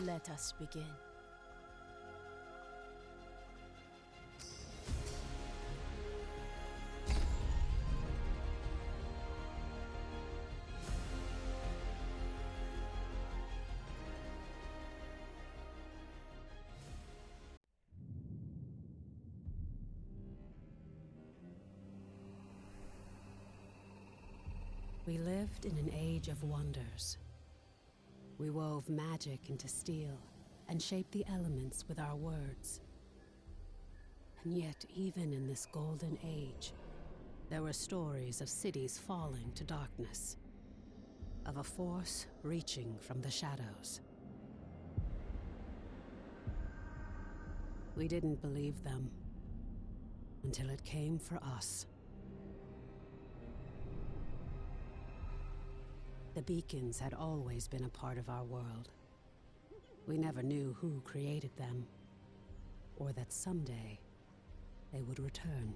Let us begin. We lived in an age of wonders. We wove magic into steel and shaped the elements with our words. And yet, even in this golden age, there were stories of cities falling to darkness, of a force reaching from the shadows. We didn't believe them until it came for us. The beacons had always been a part of our world. We never knew who created them, or that someday they would return.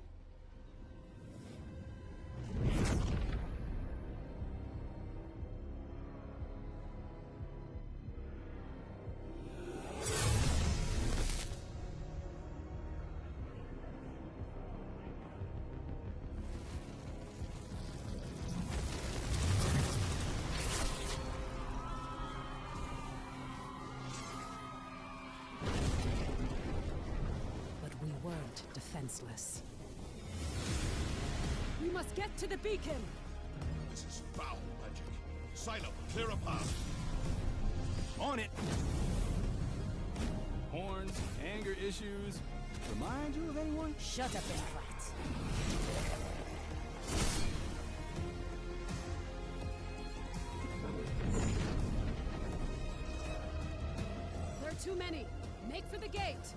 We weren't defenseless. We must get to the beacon! This is foul magic. Silo, clear a path. On it! Horns, anger issues. Remind you of anyone? Shut up and fight. There are too many. Make for the gate!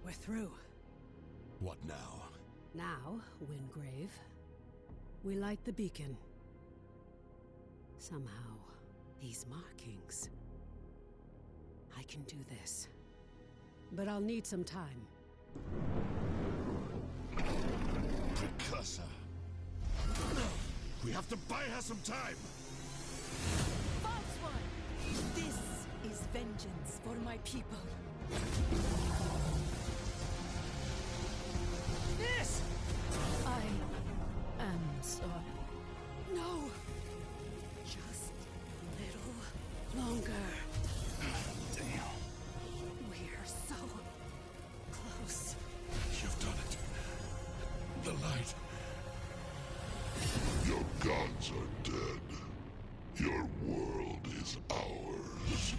We're through. What now? Now, Wingrave, we light the beacon. Somehow, these markings... I can do this. But I'll need some time. Precursor. We have to buy her some time! False one! This is vengeance for my people. This! I am sorry. No! Just a little longer. Damn. We're so close. You've done it. The light. Your gods are dead. Your world is ours.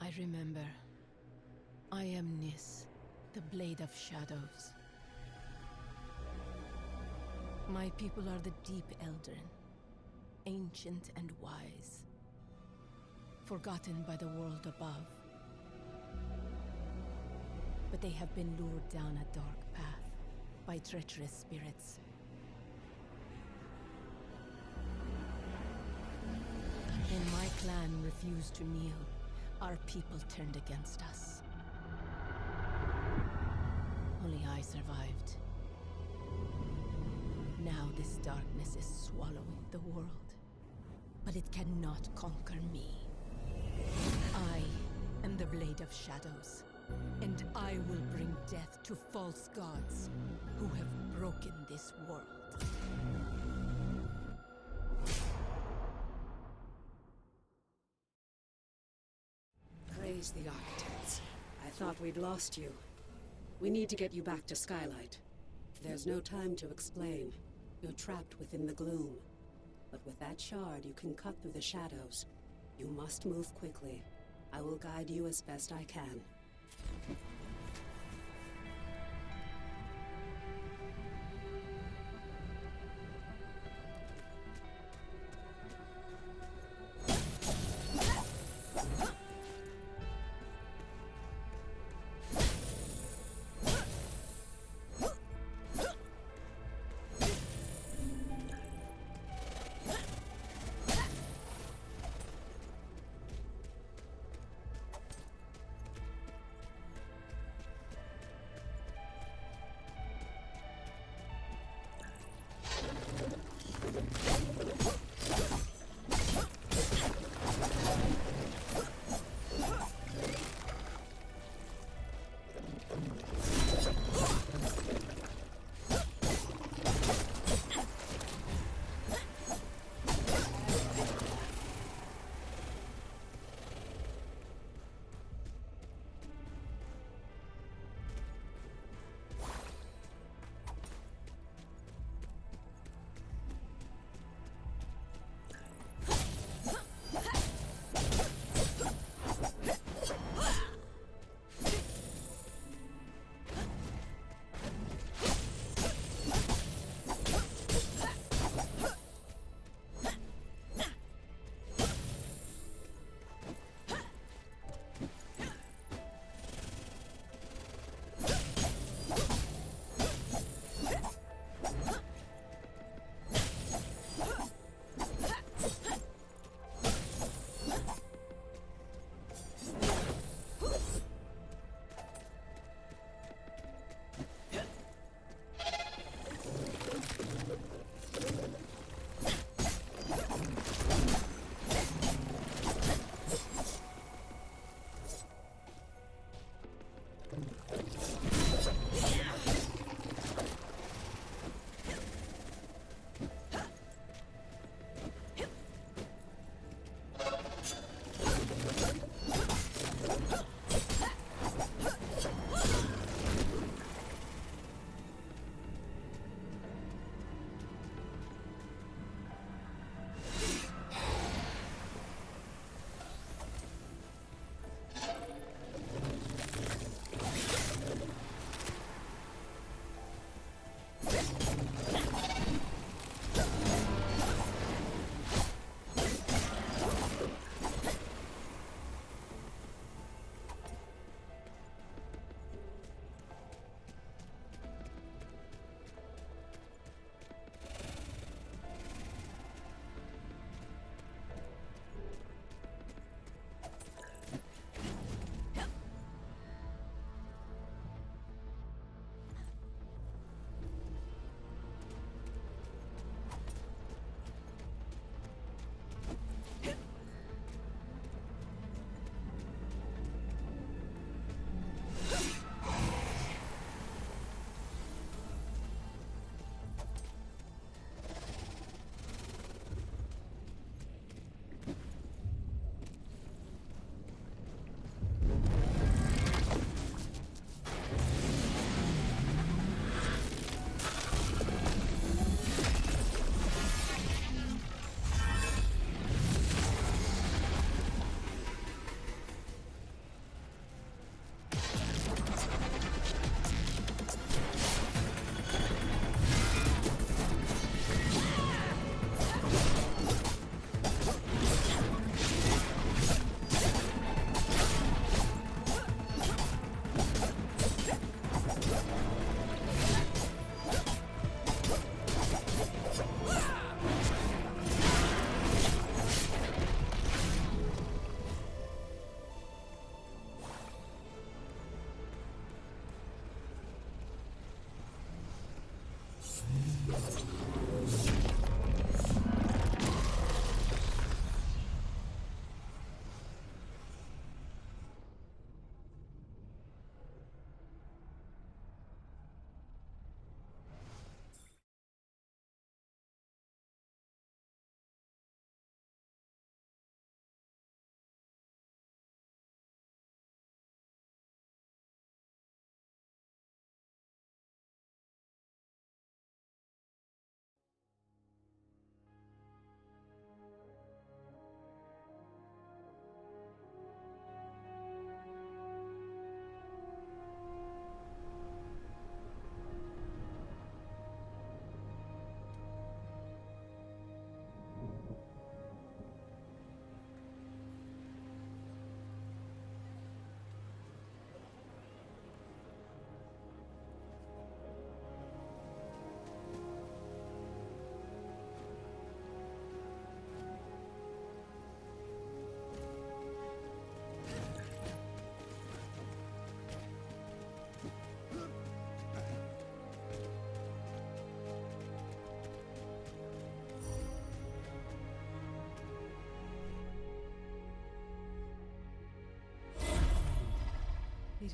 I remember. I am Nis, the Blade of Shadows. My people are the Deep Eldrin, ancient and wise, forgotten by the world above. But they have been lured down a dark path by treacherous spirits. When my clan refused to kneel, our people turned against us. Only I survived. Now this darkness is swallowing the world, but it cannot conquer me. I am the Blade of Shadows, and I will bring death to false gods who have broken this world. Praise the architects. Thought we'd lost you. We need to get you back to Skylight. There's no time to explain. You're trapped within the gloom. But with that shard, you can cut through the shadows. You must move quickly. I will guide you as best I can.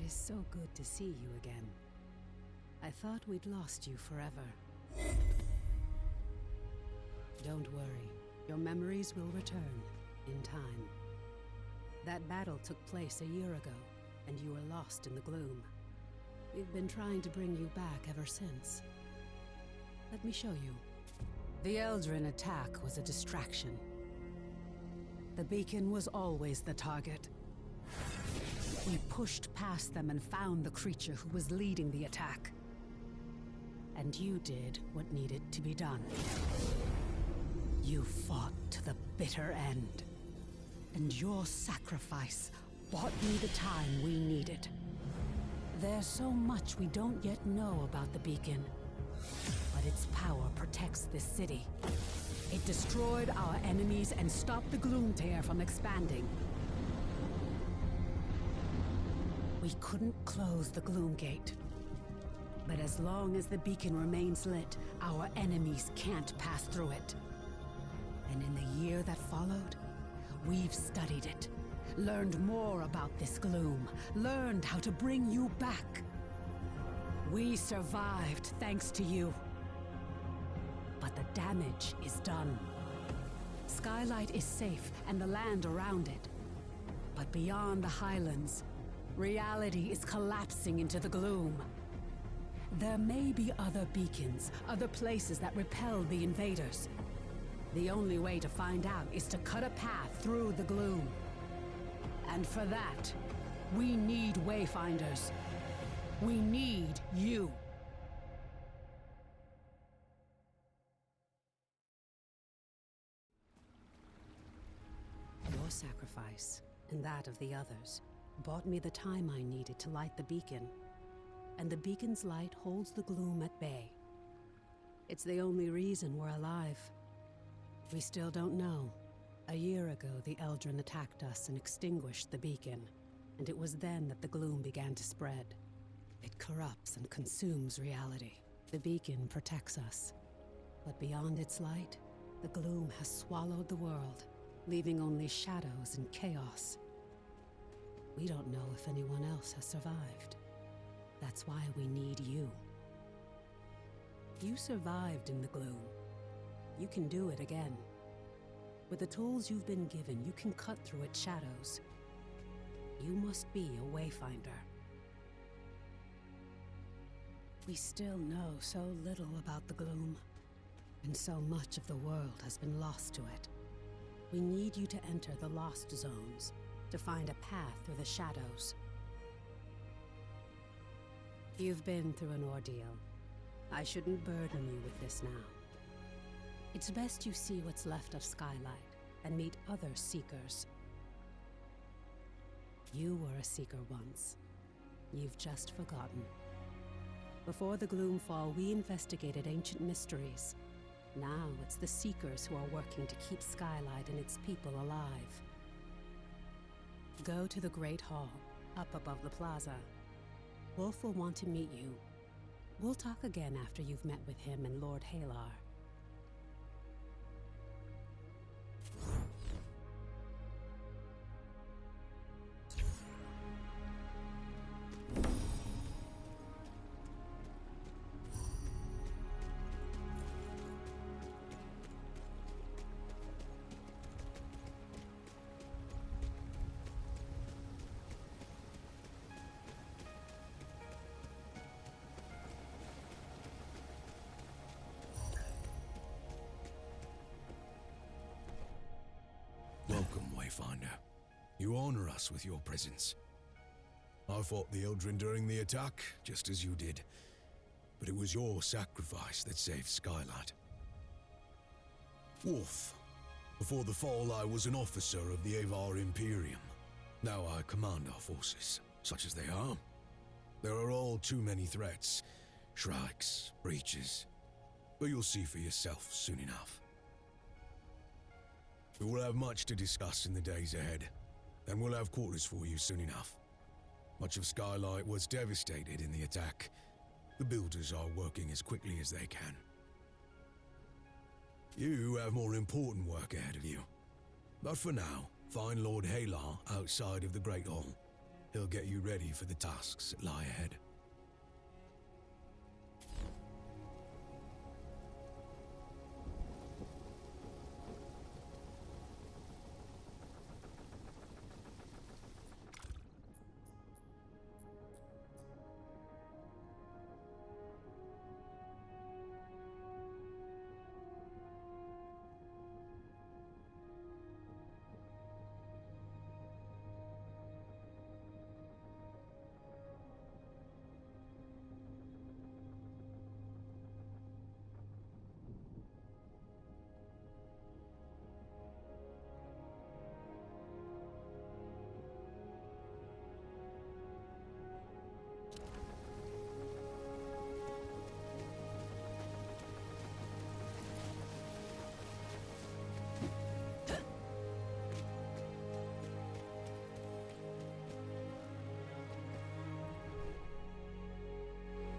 It is so good to see you again. I thought we'd lost you forever. Don't worry. Your memories will return, in time. That battle took place a year ago, and you were lost in the gloom. We've been trying to bring you back ever since. Let me show you. The Eldrin attack was a distraction. The beacon was always the target. We pushed past them and found the creature who was leading the attack. And you did what needed to be done. You fought to the bitter end. And your sacrifice bought me the time we needed. There's so much we don't yet know about the beacon. But its power protects this city. It destroyed our enemies and stopped the Gloomtear from expanding. We couldn't close the Gloomgate. But as long as the beacon remains lit, our enemies can't pass through it. And in the year that followed, we've studied it, learned more about this gloom, learned how to bring you back. We survived thanks to you. But the damage is done. Skylight is safe and the land around it. But beyond the Highlands, reality is collapsing into the gloom. There may be other beacons, other places that repel the invaders. The only way to find out is to cut a path through the gloom. And for that, we need Wayfinders. We need you. Your sacrifice, and that of the others, bought me the time I needed to light the beacon. And the beacon's light holds the gloom at bay. It's the only reason we're alive. We still don't know. A year ago, the Eldrin attacked us and extinguished the beacon, and it was then that the gloom began to spread. It corrupts and consumes reality. The beacon protects us, but beyond its light, the gloom has swallowed the world, leaving only shadows and chaos. We don't know if anyone else has survived. That's why we need you. You survived in the gloom. You can do it again. With the tools you've been given, you can cut through its shadows. You must be a Wayfinder. We still know so little about the gloom, and so much of the world has been lost to it. We need you to enter the Lost Zones, to find a path through the shadows. You've been through an ordeal. I shouldn't burden you with this now. It's best you see what's left of Skylight and meet other Seekers. You were a Seeker once. You've just forgotten. Before the Gloomfall, we investigated ancient mysteries. Now it's the Seekers who are working to keep Skylight and its people alive. Go to the Great Hall, up above the plaza. Wolf will want to meet you. We'll talk again after you've met with him and Lord Halar. Welcome, Wayfinder. You honor us with your presence. I fought the Eldrin during the attack, just as you did. But it was your sacrifice that saved Skylight. Wolf. Before the fall, I was an officer of the Avar Imperium. Now I command our forces, such as they are. There are all too many threats. Shrikes, breaches. But you'll see for yourself soon enough. We will have much to discuss in the days ahead, and we'll have quarters for you soon enough. Much of Skylight was devastated in the attack. The builders are working as quickly as they can. You have more important work ahead of you. But for now, find Lord Halar outside of the Great Hall. He'll get you ready for the tasks that lie ahead.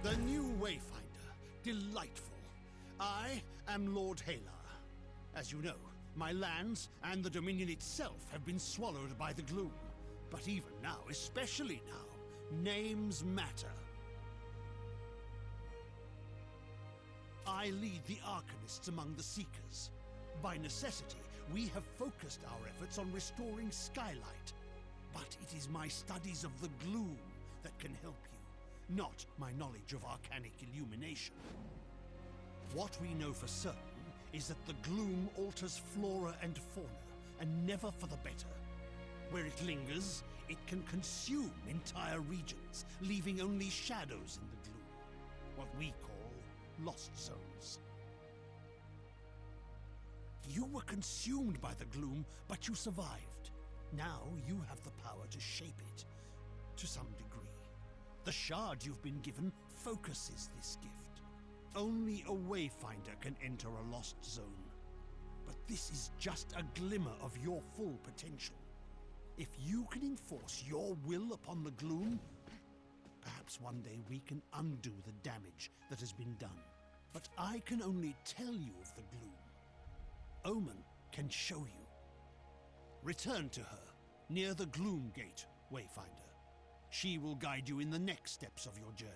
The new Wayfinder. Delightful. I am Lord Halar. As you know, my lands and the Dominion itself have been swallowed by the gloom. But even now, especially now, names matter. I lead the Arcanists among the Seekers. By necessity, we have focused our efforts on restoring Skylight. But it is my studies of the gloom that can help you, not my knowledge of arcanic illumination. What we know for certain is that the gloom alters flora and fauna, and never for the better. Where it lingers, it can consume entire regions, leaving only shadows in the gloom, what we call lost zones. You were consumed by the gloom, but you survived. Now you have the power to shape it, to some degree. The shard you've been given focuses this gift. Only a Wayfinder can enter a lost zone. But this is just a glimmer of your full potential. If you can enforce your will upon the gloom, perhaps one day we can undo the damage that has been done. But I can only tell you of the gloom. Omen can show you. Return to her, near the Gloom Gate, Wayfinder. She will guide you in the next steps of your journey.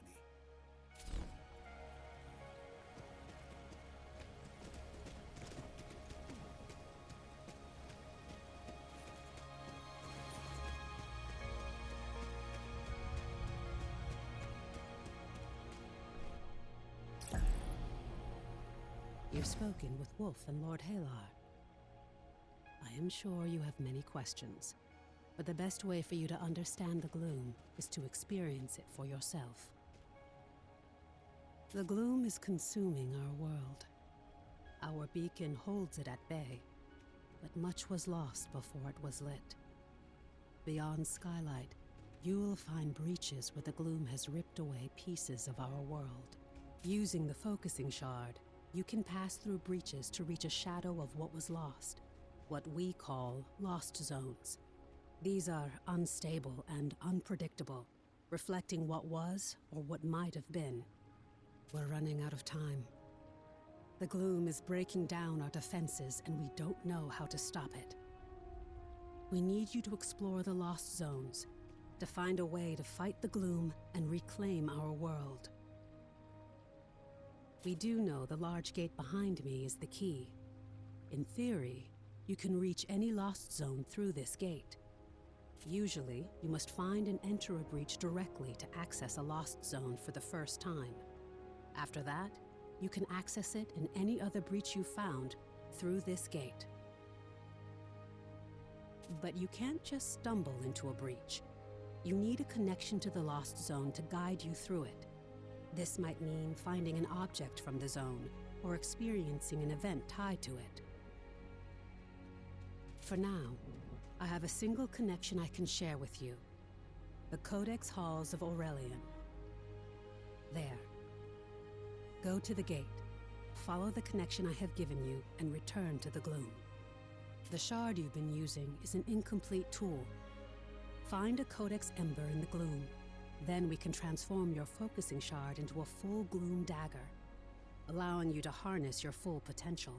You've spoken with Wolf and Lord Halar. I am sure you have many questions, but the best way for you to understand the gloom is to experience it for yourself. The gloom is consuming our world. Our beacon holds it at bay, but much was lost before it was lit. Beyond Skylight, you will find breaches where the gloom has ripped away pieces of our world. Using the focusing shard, you can pass through breaches to reach a shadow of what was lost, what we call lost zones. These are unstable and unpredictable, reflecting what was or what might have been. We're running out of time. The gloom is breaking down our defenses, and we don't know how to stop it. We need you to explore the lost zones, to find a way to fight the gloom and reclaim our world. We do know the large gate behind me is the key. In theory, you can reach any lost zone through this gate. Usually, you must find and enter a breach directly to access a lost zone for the first time. After that, you can access it in any other breach you found through this gate. But you can't just stumble into a breach. You need a connection to the lost zone to guide you through it. This might mean finding an object from the zone, or experiencing an event tied to it. For now, I have a single connection I can share with you. The Codex Halls of Aurelian. There. Go to the gate, follow the connection I have given you, and return to the gloom. The shard you've been using is an incomplete tool. Find a Codex Ember in the gloom. Then we can transform your focusing shard into a full gloom dagger, allowing you to harness your full potential.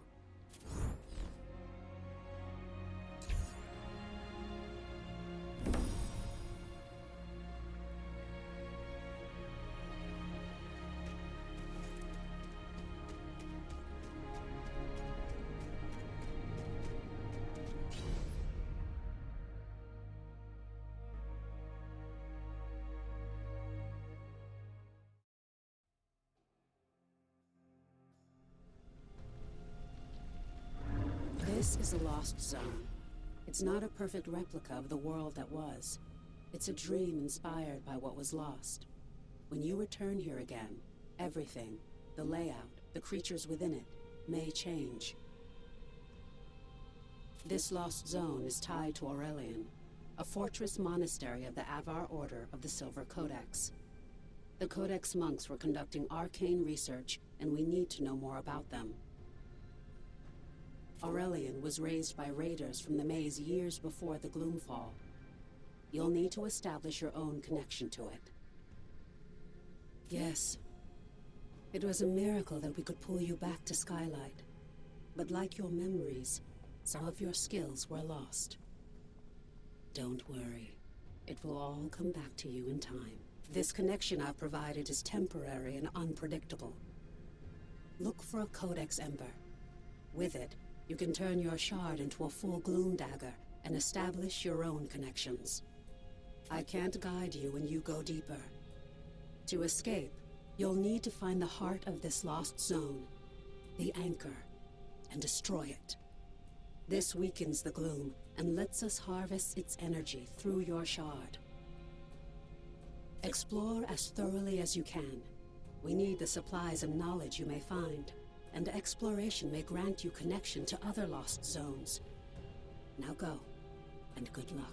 This is a lost zone. It's not a perfect replica of the world that was. It's a dream inspired by what was lost. When you return here again, everything, the layout, the creatures within it, may change. This lost zone is tied to Aurelian, a fortress monastery of the Avar Order of the Silver Codex. The Codex monks were conducting arcane research, and we need to know more about them. Aurelian was raised by raiders from the maze years before the Gloomfall. You'll need to establish your own connection to it. Yes. It was a miracle that we could pull you back to Skylight. But like your memories, some of your skills were lost. Don't worry. It will all come back to you in time. This connection I've provided is temporary and unpredictable. Look for a Codex Ember. With it, you can turn your shard into a full Gloom dagger and establish your own connections. I can't guide you when you go deeper. To escape, you'll need to find the heart of this lost zone, the anchor, and destroy it. This weakens the gloom and lets us harvest its energy through your shard. Explore as thoroughly as you can. We need the supplies and knowledge you may find, and exploration may grant you connection to other lost zones. Now go, and good luck.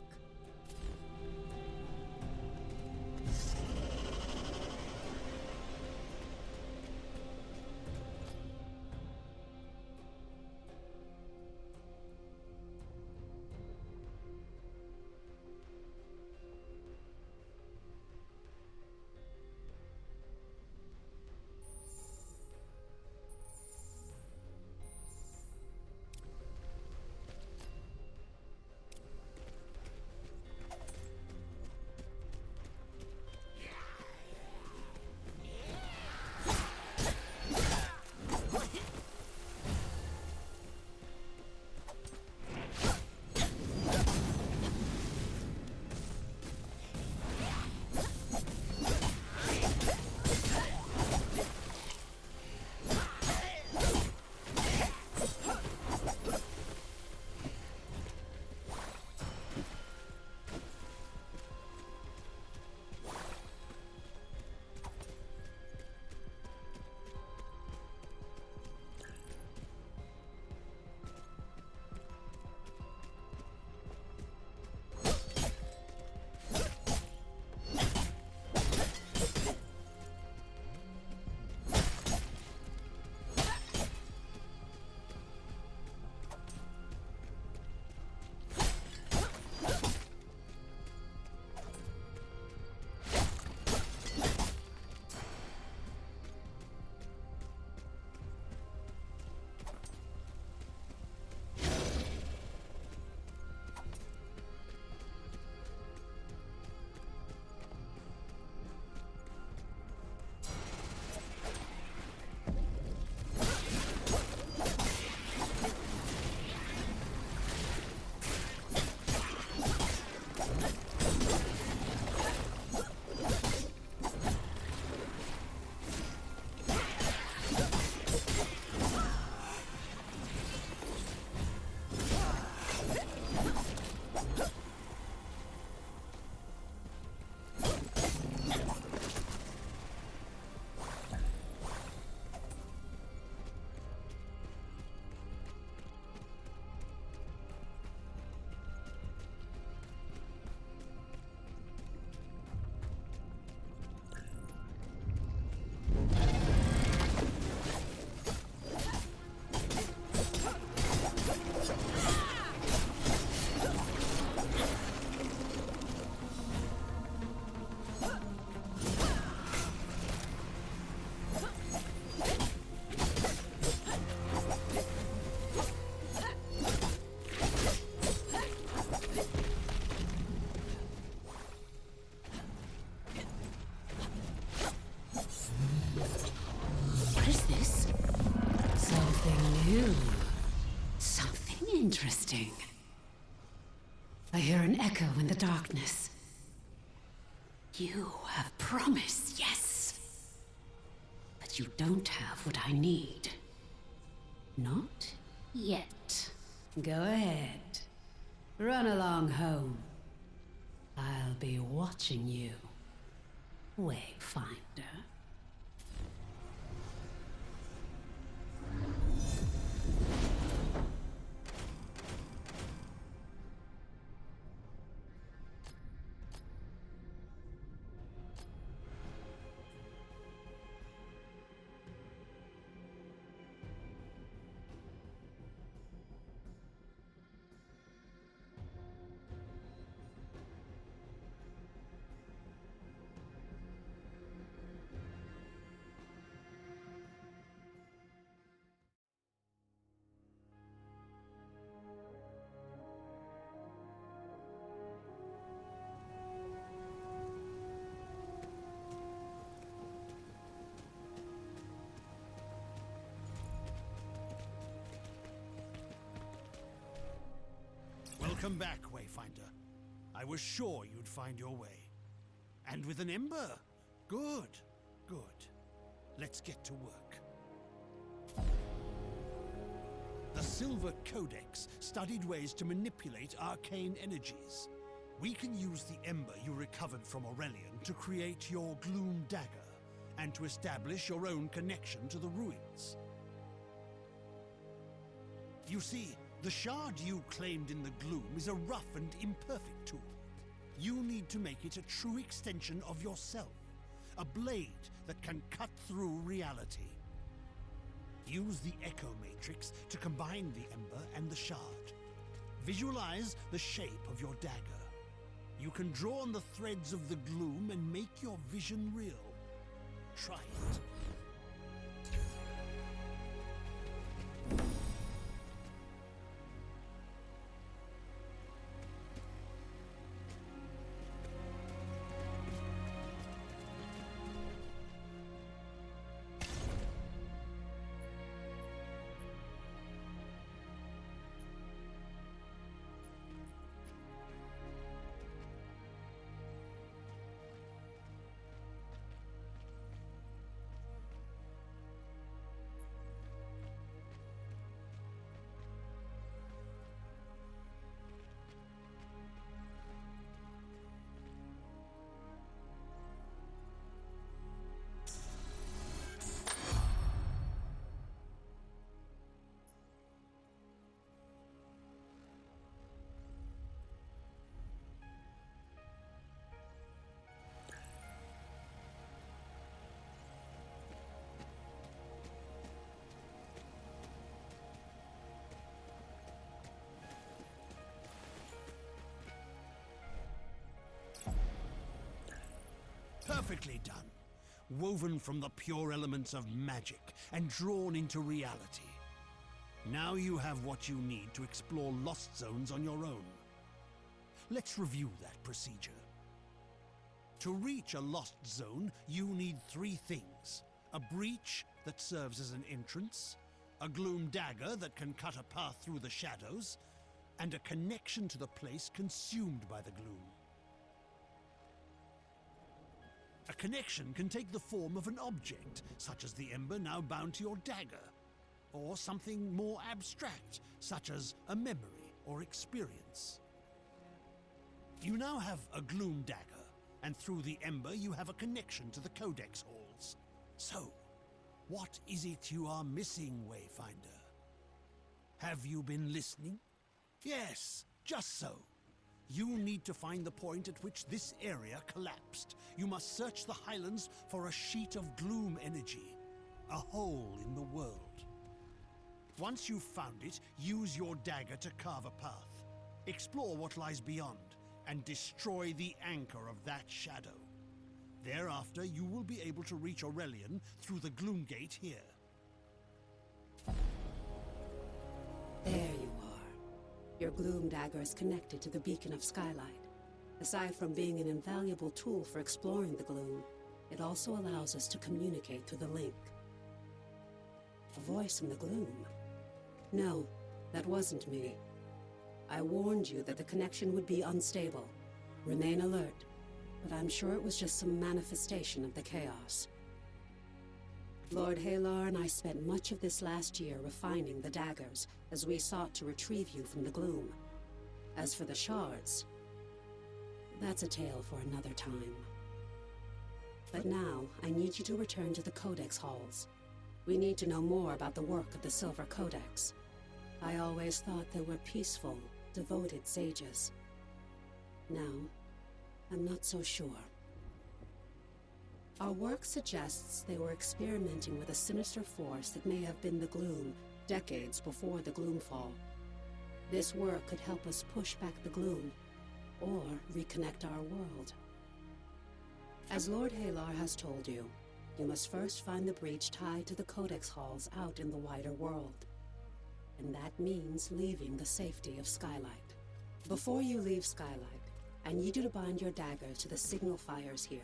Interesting. I hear an echo in the darkness. You have promise, yes. But you don't have what I need. Not yet. Go ahead. Run along home. I'll be watching you, Wayfinder. Welcome back, Wayfinder. I was sure you'd find your way. And with an ember? Good, good. Let's get to work. The Silver Codex studied ways to manipulate arcane energies. We can use the ember you recovered from Aurelian to create your Gloom Dagger, and to establish your own connection to the ruins. You see, the shard you claimed in the gloom is a rough and imperfect tool. You need to make it a true extension of yourself, a blade that can cut through reality. Use the Echo Matrix to combine the ember and the shard. Visualize the shape of your dagger. You can draw on the threads of the gloom and make your vision real. Try it. Perfectly done. Woven from the pure elements of magic and drawn into reality. Now you have what you need to explore lost zones on your own. Let's review that procedure. To reach a lost zone, you need three things. A breach that serves as an entrance, a gloom dagger that can cut a path through the shadows, and a connection to the place consumed by the gloom. A connection can take the form of an object, such as the ember now bound to your dagger, or something more abstract, such as a memory or experience. You now have a gloom dagger, and through the ember you have a connection to the Codex halls. So, what is it you are missing, Wayfinder? Have you been listening? Yes, just so. You need to find the point at which this area collapsed. You must search the Highlands for a sheet of gloom energy, a hole in the world. Once you've found it, use your dagger to carve a path. Explore what lies beyond, and destroy the anchor of that shadow. Thereafter, you will be able to reach Aurelian through the Gloom Gate here. There you are. Your gloom dagger is connected to the beacon of Skylight. Aside from being an invaluable tool for exploring the gloom, it also allows us to communicate through the link. A voice in the gloom? No, that wasn't me. I warned you that the connection would be unstable. Remain alert, but I'm sure it was just some manifestation of the chaos. Lord Halar and I spent much of this last year refining the daggers as we sought to retrieve you from the gloom. As for the shards, that's a tale for another time. But now, I need you to return to the Codex halls. We need to know more about the work of the Silver Codex. I always thought they were peaceful, devoted sages. Now, I'm not so sure. Our work suggests they were experimenting with a sinister force that may have been the Gloom, decades before the Gloomfall. This work could help us push back the Gloom, or reconnect our world. As Lord Halar has told you, you must first find the breach tied to the Codex halls out in the wider world. And that means leaving the safety of Skylight. Before you leave Skylight, I need you to bind your daggers to the signal fires here.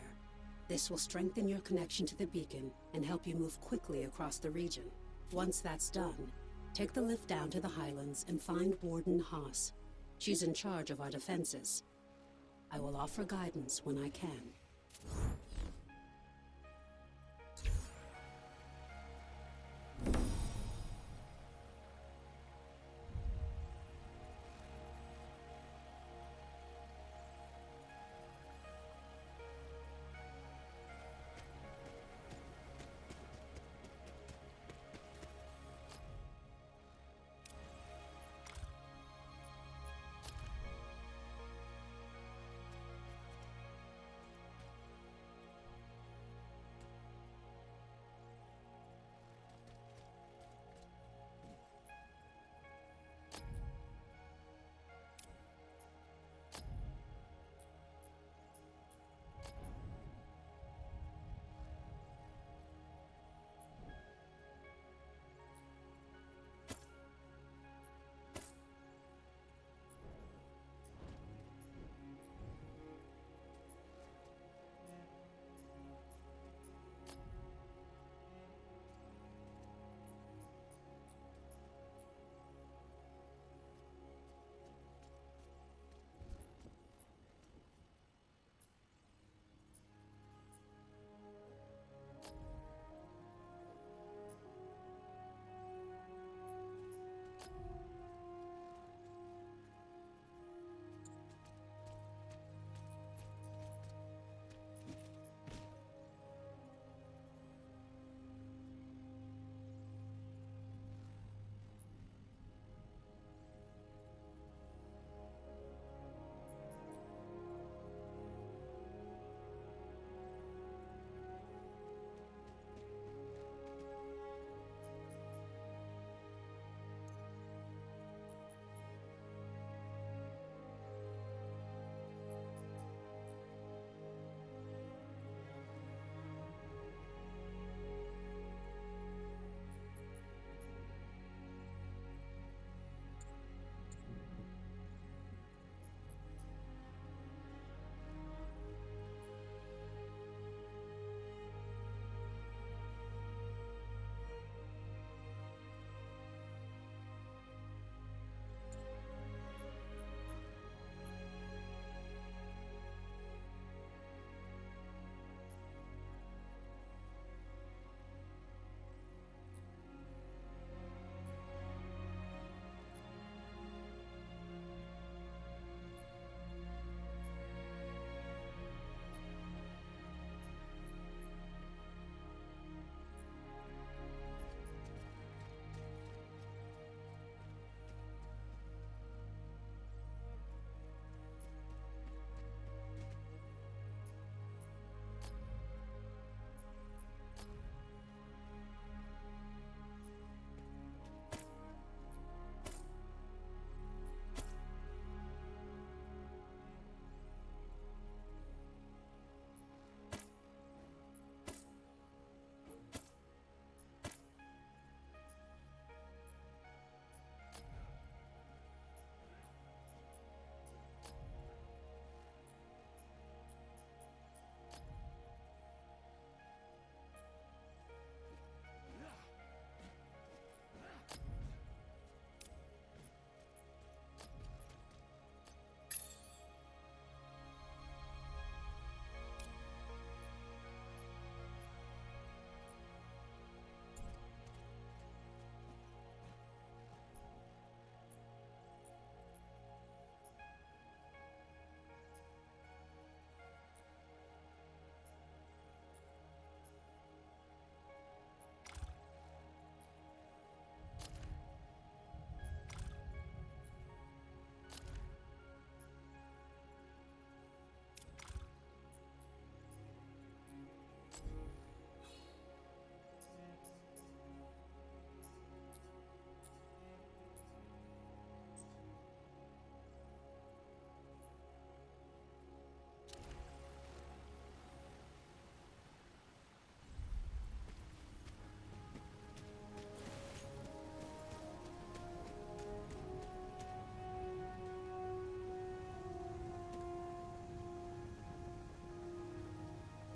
This will strengthen your connection to the beacon and help you move quickly across the region. Once that's done, take the lift down to the Highlands and find Warden Haas. She's in charge of our defenses. I will offer guidance when I can.